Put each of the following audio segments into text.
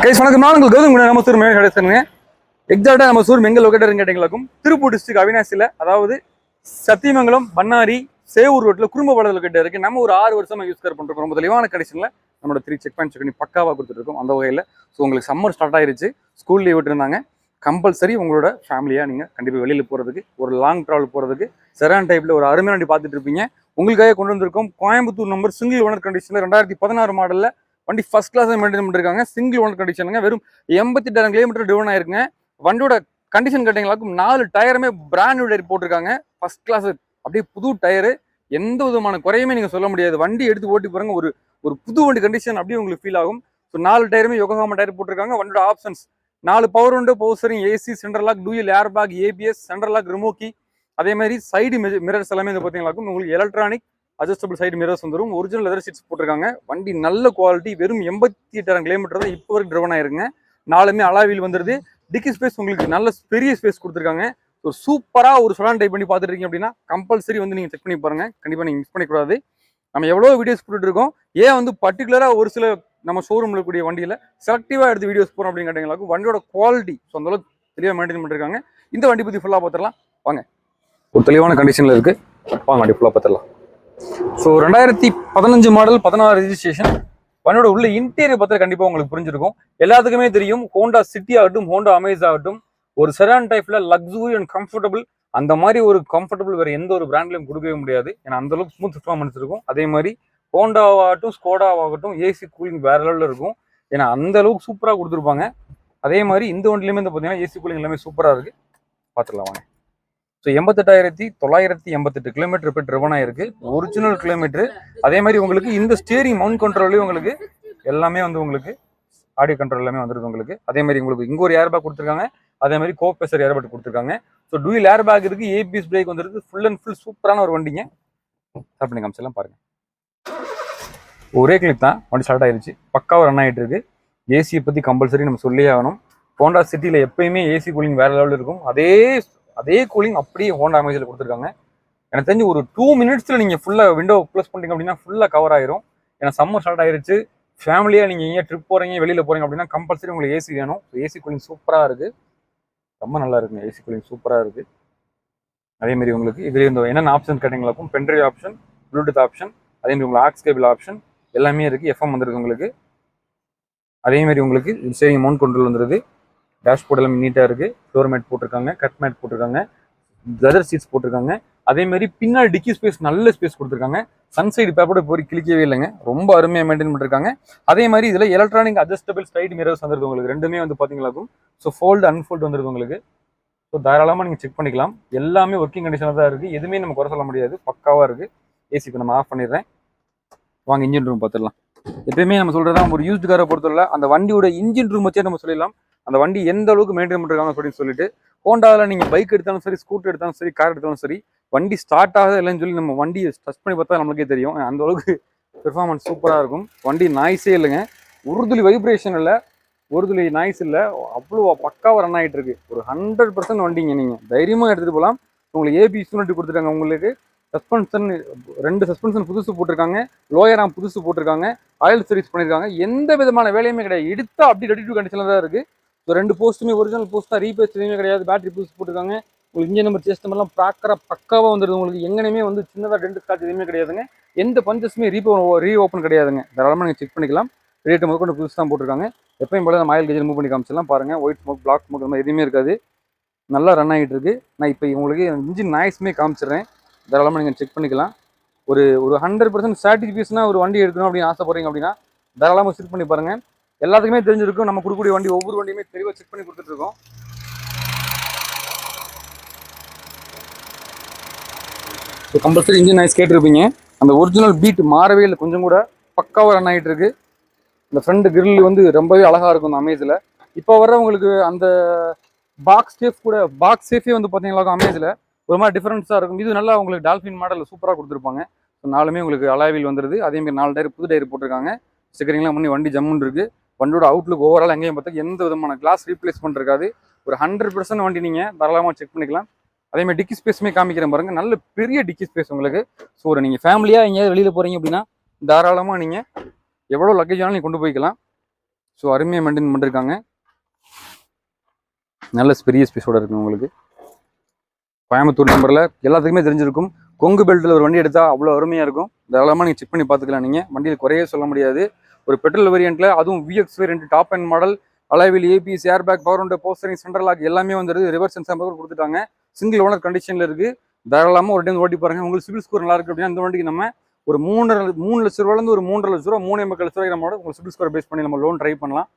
Guys வணக்கம். நான் உங்களுக்கு கௌதம் நம்ம சூர் மேலே கிடைச்சிருங்க. எக்ஸாக்டாக நம்ம சூர் எங்கே லொக்கேட்டர் கேட்டீங்களாக்கும் திருப்பூர் டிஸ்ட்ரிக்ட் அவினாசியில், அதாவது சத்தியமங்கலம் பண்ணாரி சேவூர் ரோட்டில் குடும்ப பாடல் லொக்கேட்டர் இருக்குது. நம்ம ஒரு 6 வருஷமாக யூஸ் பண்ணுறோம். ரொம்ப தெளிவான கண்டிஷனில் நம்மளோட 3 செக் பாயிண்ட் செக் பண்ணி பக்காவாக கொடுத்துருக்கோம். அந்த வகையில் ஸோ உங்களுக்கு சம்மர் ஸ்டார்ட் ஆயிருச்சு, ஸ்கூல் லீவ் விட்டுருந்தாங்க. கம்பல்சரி உங்களோட ஃபேமிலியாக நீங்கள் கண்டிப்பாக வெளியில் போகிறதுக்கு, ஒரு லாங் ட்ராவல் போகிறதுக்கு செரான் டைப்பில் ஒரு அருமையான வண்டி பார்த்துட்டு இருப்பீங்க. உங்களுக்காக கொண்டு வந்திருக்கோம். கோயம்புத்தூர் நம்பர் சிங்கிள் ஓனர் கண்டிஷனில் 2016 மாடலில் வண்டி ஃபர்ஸ்ட் கிளாஸ் மெயின்டைன் பண்ணிருக்காங்க. சிங்கிள் ஓனர் கண்டிஷனுங்க. வெறும் 88,000 கிலோமீட்டர் டிரைவன் ஆயிருக்குங்க. வண்டியோட கண்டிஷன் கேட்டீங்களாக்கும் 4 டயருமே பிராண்ட் நியூ டயர் போட்டிருக்காங்க. ஃபர்ஸ்ட் கிளாஸ், அப்படியே புது டயரு. எந்த விதமான குறையுமே நீங்க சொல்ல முடியாது. வண்டி எடுத்து ஓட்டி பாருங்க, ஒரு ஒரு புது வண்டி கண்டிஷன் அப்படியே உங்களுக்கு ஃபீல் ஆகும். ஸோ 4 டயருமே யோகோஹாமா டயர் போட்டிருக்காங்க. வண்டியோட options 4 power window, power steering, AC, central lock, dual air bag, ABS, central lock, remote key. அதே மாதிரி சைடு மிரர்ஸ் எல்லாமே பார்த்தீங்கன்னாக்கும் உங்களுக்கு எலக்ட்ரானிக் அட்ஜஸ்டபிள் சைடு மிரர்ஸ் வந்துடும். ஒரிஜினல் லெதர் சீட்ஸ் போட்டிருக்காங்க. வண்டி நல்ல குவாலிட்டி. வெறும் 88,000 கிலோமீட்டர் தான் இப்போ வரைக்கும் ட்ரிவன் ஆயிருங்க. நாலுமே அலாவில் வந்துருது. டிக்கி ஸ்பேஸ் உங்களுக்கு நல்ல பெரிய ஸ்பேஸ் கொடுத்துருக்காங்க. ஒரு சூப்பராக ஒரு சொலான் டைப் பண்ணி பார்த்துட்டு இருக்கீங்க அப்படின்னா கம்பல்சரி வந்து நீங்கள் செக் பண்ணி பாருங்க. கண்டிப்பாக நீங்கள் மிஸ் பண்ணிக்கூடாது. நம்ம எவ்வளோ வீடியோஸ் போட்டுட்டு இருக்கோம். ஏன் வந்து பர்டிகுலராக ஒரு சில நம்ம ஷோரூமில் இருக்கக்கூடிய வண்டியில் செலக்டிவாக எடுத்து வீடியோஸ் போகிறோம் அப்படின்னு கேட்டீங்களாக்கும் வண்டியோட குவாலிட்டி ஸோ அந்தளவுக்கு தெளிவாக மெயின்டைன் பண்ணிருக்காங்க. இந்த வண்டி பற்றி ஃபுல்லாக பார்த்துடலாம் வாங்க. ஒரு தெளிவான கண்டிஷனில் இருக்குது. வாங்க வண்டி ஃபுல்லாக பார்த்துடலாம். So 2015 model, 16 registration. வண்டியோட உள்ள இன்டீரியர் பார்த்தா கண்டிப்பாக உங்களுக்கு புரிஞ்சிருக்கும். எல்லாத்துக்குமே தெரியும், ஹோண்டா சிட்டி ஆகட்டும், ஹோண்டா அமேஸ் ஆகட்டும், ஒரு செடான் டைப்ல லக்ஸுரி அண்ட் கம்ஃபர்டபுள். அந்த மாதிரி ஒரு கம்ஃபர்டபுள் வேற எந்த ஒரு பிராண்ட்லையும் கொடுக்கவே முடியாது. ஏன்னா அந்த அளவுக்கு ஸ்மூத் பர்ஃபார்மன்ஸ் இருக்கும். அதே மாதிரி ஹோண்டாவாகட்டும், ஸ்கோடாவாகட்டும், ஏசி கூலிங் வேற லெவலில் இருக்கும். ஏன்னா அந்த அளவுக்கு சூப்பராக கொடுத்துருப்பாங்க. அதே மாதிரி இந்த வண்டிலையுமே வந்து பார்த்தீங்கன்னா ஏசி கூலிங் எல்லாமே சூப்பராக இருக்கு. பார்த்துக்கலாம் வாங்க. ஸோ 88,988 கிலோமீட்டர் இப்போ ட்ரிவன் ஆயிருக்கு. Original kilometre. அதே மாதிரி உங்களுக்கு இந்த ஸ்டியரிங் மவுண்ட் கண்ட்ரோல்லையும் உங்களுக்கு எல்லாமே வந்து உங்களுக்கு ஆடியோ கண்ட்ரோல் எல்லாமே வந்துருது உங்களுக்கு. அதே மாதிரி உங்களுக்கு இங்கே ஒரு ஏர் பேக் கொடுத்துருக்காங்க. அதே மாதிரி கோபேசர் ஏர் பேக் கொடுத்துருக்காங்க. ஸோ டூயல் ஏர் பேக் இருக்கு, ஏபிஎஸ் பிரேக் வந்துருக்கு. ஃபுல் அண்ட் ஃபுல் சூப்பரான ஒரு வண்டிங்க. ஸ்டார்ட் பண்ணி காமிச்செல்லாம் பாருங்க. ஒரே கிளிக் தான் வண்டி ஸ்டார்ட் ஆயிருச்சு. பக்காவாக ரன் ஆகிட்டு இருக்கு. ஏசியை பற்றி கம்பல்சரி நம்ம சொல்லியே ஆகணும். ஹோண்டா சிட்டியில் எப்பயுமே ஏசி கூலிங் வேற லெவலில் இருக்கும். அதே கூலிங் அப்படியே ஹோண்டா அமேஸில் கொடுத்துருக்காங்க. எனக்கு தெரிஞ்சு ஒரு 2 மினிட்ஸில் நீங்கள் ஃபுல்லாக விண்டோ க்ளோஸ் பண்ணிட்டீங்க அப்படின்னா ஃபுல்லாக கவர் ஆயிரும். ஏன்னா சம்மர் ஸ்டார்ட் ஆயிருச்சு. ஃபேமிலியாக நீங்கள் எங்கேயா ட்ரிப் போகிறீங்க, வெளியில் போகிறீங்க அப்படின்னா கம்பல்சரி உங்களுக்கு ஏசி வேணும். ஏசி கூலிங் சூப்பராக இருக்குது. ரொம்ப நல்லா இருக்குங்க. ஏசி கூலிங் சூப்பராக இருக்குது. அதேமாதிரி உங்களுக்கு இதில் இந்த என்னென்ன ஆப்ஷன் கேட்டிங்களாக்கும் பென்ட்ரைவ் ஆப்ஷன், ப்ளூடூத் ஆப்ஷன், அதேமாதிரி உங்களுக்கு ஆக்ஸ் கேபிள் ஆப்ஷன் எல்லாமே இருக்குது. எஃப்எம் வந்துருக்கு உங்களுக்கு. அதேமாதிரி உங்களுக்கு ஸ்டீரிங் மவுண்ட் கண்ட்ரோல் வந்துருது. டேஷ்போர்ட் எல்லாமே நீட்டாக இருக்குது. ஃப்ளோர் மேட் போட்டிருக்காங்க, கட் மேட் போட்டிருக்காங்க, லெதர் சீட்ஸ் போட்டிருக்காங்க. அதே மாதிரி பின்னாடி டிக்கி ஸ்பேஸ் நல்ல ஸ்பேஸ் கொடுத்துருக்காங்க. சன்சைடு பேப்பரோட போய் கிளிக்கவே இல்லைங்க. ரொம்ப அருமையாக மெயின்டைன் பண்ணிருக்காங்க. அதே மாதிரி இதில் எலக்ட்ரானிக் அட்ஜஸ்டபிள் சைடு மிரர்ஸ் வந்துருக்கு உங்களுக்கு. ரெண்டுமே வந்து பார்த்தீங்களாக்கும் ஸோ ஃபோல்டு அன்ஃபோல்டு வந்துருக்கு உங்களுக்கு. ஸோ தாராளமாக நீங்கள் செக் பண்ணிக்கலாம். எல்லாமே ஒர்க்கிங் கண்டிஷனாக தான் இருக்குது. எதுவுமே நம்ம குறை சொல்ல முடியாது. பக்காவாக இருக்குது. ஏசி இப்போ நம்ம ஆஃப் பண்ணிடுறேன். வாங்க இன்ஜின் ரூம் பார்த்துடலாம். எப்பயுமே நம்ம சொல்கிறதா ஒரு யூஸ்டு காரை பொறுத்தவரை அந்த வண்டியோட இன்ஜின் ரூம் வச்சே நம்ம சொல்லிடலாம் அந்த வண்டி எந்த அளவுக்கு மெயின்டைன் பண்ணிருக்காங்க அப்படின்னு சொல்லிட்டு. ஹோண்டாவில் நீங்கள் பைக் எடுத்தாலும் சரி, ஸ்கூட்டர் எடுத்தாலும் சரி, கார் எடுத்தாலும் சரி, வண்டி ஸ்டார்ட் ஆகுது இல்லைன்னு சொல்லி நம்ம வண்டியை டச் பண்ணி பார்த்தா நம்மளுக்கே தெரியும். அந்த அளவுக்கு பெர்ஃபார்மன்ஸ் சூப்பராக இருக்கும். வண்டி நாய்ஸே இல்லைங்க. ஒரு துளி வைப்ரேஷன் இல்லை, ஒரு துளி நாய்ஸ் இல்லை. அவ்வளோ பக்காவாக ரன் ஆகிட்டு இருக்கு. ஒரு 100% வண்டிங்க. நீங்கள் தைரியமாக எடுத்துகிட்டு போகலாம். உங்களுக்கு ஏபிஎஸ் யூனிட் கொடுத்துருக்காங்க. உங்களுக்கு சஸ்பென்ஷன் 2 சஸ்பென்ஷன் புதுசு போட்டிருக்காங்க. லோயர் ஆம் புதுசு போட்டிருக்காங்க. ஆயில் சர்வீஸ் பண்ணியிருக்காங்க. எந்த விதமான வேலையுமே கிடையாது. எடுத்தால் அப்படி ரெடி டு கண்டிஷனில் தான் இருக்குது. ஸோ 2 போஸ்ட்டுமே ஒரிஜினல் போஸ்ட் தான். ரீபேஸ் எதுவுமே கிடையாது. பேட்டரி புதுசு போட்டிருக்காங்க. உங்களுக்கு இன்ஜின் நம்பர் சேஸ் நம்பர்லாம் ப்ராக்கராக பக்காவாக வந்துடுது. உங்களுக்கு எங்கேயுமே வந்து சின்னதாக 2 ஸ்காட்ச் எதுவுமே கிடையாதுங்க. எந்த பஞ்சஸுமே ரீஓப்பன் கிடையாதுங்க. தாராளமாக நீங்கள் செக் பண்ணிக்கலாம். ரேட்டு முதல் கொண்டு புதுசு தான் போட்டிருக்காங்க. எப்பயும் போல நம்ம ஆயில் கேஜ் மூவ் பண்ணி காமிச்சிடலாம் பாருங்கள். ஒயிட் ஸ்மோக், பிளாக் ஸ்மோக் அந்த மாதிரி எதுவுமே இருக்காது. நல்லா ரன் ஆகிட்டு இருக்கு. நான் இப்போ உங்களுக்கு இன்ஜின் நாய்ஸுமே காமிச்சிடுறேன். தாராளமாக நீங்கள் செக் பண்ணிக்கலாம். ஒரு 100% சாட்டிஸ்ஃபேக்ஷனாக ஒரு வண்டி எடுக்கணும் அப்படின்னு ஆசைப்படுறீங்க அப்படின்னா தாராளமாக செக் பண்ணி பாருங்கள். எல்லாத்துக்குமே தெரிஞ்சிருக்கும். நம்ம கொடுக்கக்கூடிய வண்டி ஒவ்வொரு வண்டியுமே தெளிவாக செக் பண்ணி கொடுத்துட்ருக்கோம். ஸோ கம்பல்சரி இன்ஜின் நாய்ஸ் கேட்டிருப்பீங்க. அந்த ஒரிஜினல் பீட் மாறவே இல்லை. கொஞ்சம் கூட பக்காவாக ரன் ஆகிட்டு இருக்கு. இந்த ஃப்ரண்ட் கிரில் வந்து ரொம்பவே அழகாக இருக்கும் அந்த அமேஸில். இப்போ வர்றவங்களுக்கு அந்த பாக்ஸ் சேஃபே வந்து பார்த்தீங்கன்னா அமேஸில் ஒரு மாதிரி டிஃபரன்ஸாக இருக்கும். இது நல்லா உங்களுக்கு டால்ஃபின் மாடலில் சூப்பராக கொடுத்துருப்பாங்க. ஸோ 4மே உங்களுக்கு அலாவில் வந்துடுது. அதேமாதிரி 4 டயர் புது டயர் போட்டிருக்காங்க. ஸ்டிக்கரிங்லாம் பண்ணி வண்டி ஜம்முன்னு இருக்குது. வண்டியோட அவுட்லுக் ஓவரால் எங்கேயும் பார்த்தா எந்த விதமான கிளாஸ் ரீப்ளேஸ்மெண்ட் இருக்காது. ஒரு 100% வண்டி நீங்கள் தாராளமாக செக் பண்ணிக்கலாம். அதேமாதிரி டிக்கி ஸ்பேஸுமே காமிக்கிறேன் பாருங்க. நல்ல பெரிய டிக்கி ஸ்பேஸ் உங்களுக்கு. ஸோ ஒரு நீங்கள் ஃபேமிலியாக எங்கேயாவது வெளியில் போகிறீங்க அப்படின்னா தாராளமாக நீங்கள் எவ்வளோ லக்கேஜ் ஆனாலும் நீங்கள் கொண்டு போய்க்கலாம். ஸோ அருமையாக மெயின்டைன் பண்ணிருக்காங்க. நல்ல பெரிய ஸ்பேஸோட இருக்கு உங்களுக்கு. கோயம்புத்தூர் நம்பரில் எல்லாத்துக்குமே தெரிஞ்சிருக்கும். கொங்கு பெல்ட்டில் ஒரு வண்டி எடுத்தால் அவ்வளோ அருமையாக இருக்கும். தாராளமாக நீங்கள் செக் பண்ணி பார்த்துக்கலாம். நீங்கள் வண்டியில் குறையே சொல்ல முடியாது. ஒரு பெட்ரோல் வேரியண்ட்டில், அதுவும் VX variant, top end model, அலைவில் ABS, air bag, power window, போஸ்டரிங், சென்ட்ரல் லாக் எல்லாமே வந்துருது. ரிவர்ஸ் சென்சார் கொடுத்துட்டாங்க. சிங்கிள் ஓனர் கண்டிஷனில் இருக்குது. தாராளமாக ஒரு டைம் ஓட்டி பாருங்க. உங்களுக்கு சிவில் ஸ்கோர் நல்லா இருக்குது அப்படின்னா இந்த வண்டிக்கு நம்ம ஒரு 3 லட்ச ரூபாயிலேருந்து ஒரு 3.5 லட்ச ரூபா, 3.5 லட்ச ரூபாய்க்கு நம்மளோட உங்கள் சிவில் ஸ்கோர் பேஸ் பண்ணி நம்ம லோன் ட்ரை பண்ணலாம்.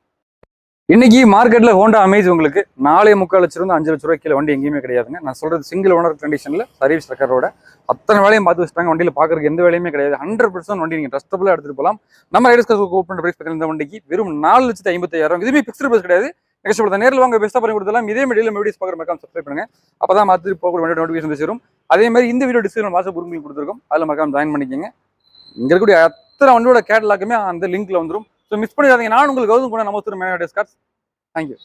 இன்னைக்கு மார்க்கெட்ல ஹோண்டா அமேஸ் உங்களுக்கு 4.25 லட்சம் இருந்து 5 லட்ச ரூபாய் கீழே வண்டி எங்கேயுமே கிடையாதுங்க. நான் சொல்றது சிங்கிள் ஓனர் கண்டிஷன்ல சர்வீஸ் ரெக்கார்டோட அத்தனை வேலையும் பார்த்து வச்சுட்டாங்க. வண்டியில் பார்க்கறதுக்கு எந்த வேலையுமே கிடையாது. 100% வண்டி நீங்க ட்ரஸ்டபுளா எடுத்துட்டு போகலாம். நம்ம ரைடர்ஸ் ஓப்பன் பிரைஸ் பத்தி இந்த வண்டிக்கு வெறும் 4,55,000. இதுவே பிக்ஸ்டு பிரைஸ் கிடையாது. நெக்ஸ்ட் நேரில் வாங்க பெஸ்ட்டாக பண்ணி கொடுத்தலாம். இதே மீடியில் வீடியோஸ் பார்க்குற மறக்காம சப்ஸ்கிரைப் பண்ணுங்க. அப்பதான் மாற்றி போகிற வண்டியோட நோட்டிஃபிகேஷன் சேரும். அதே மாதிரி இந்த வீடியோ டிஸ்கிரிப்ஷன் வாட்ஸ்அப் குரூப் கொடுத்துருக்கோம். அதில் மறக்காம ஜாயின் பண்ணிக்கோங்க. இங்க இருக்கக்கூடிய அத்தனை வண்டியோட கேட்டலாக்குமே அந்த லிங்க்ல வந்துடும். ஸோ மிஸ் பண்ணிடாதீங்க. நான் உங்களுக்கு கௌதம் கூட நம்ம மேனேஜர் கார்ஸ். Thank you.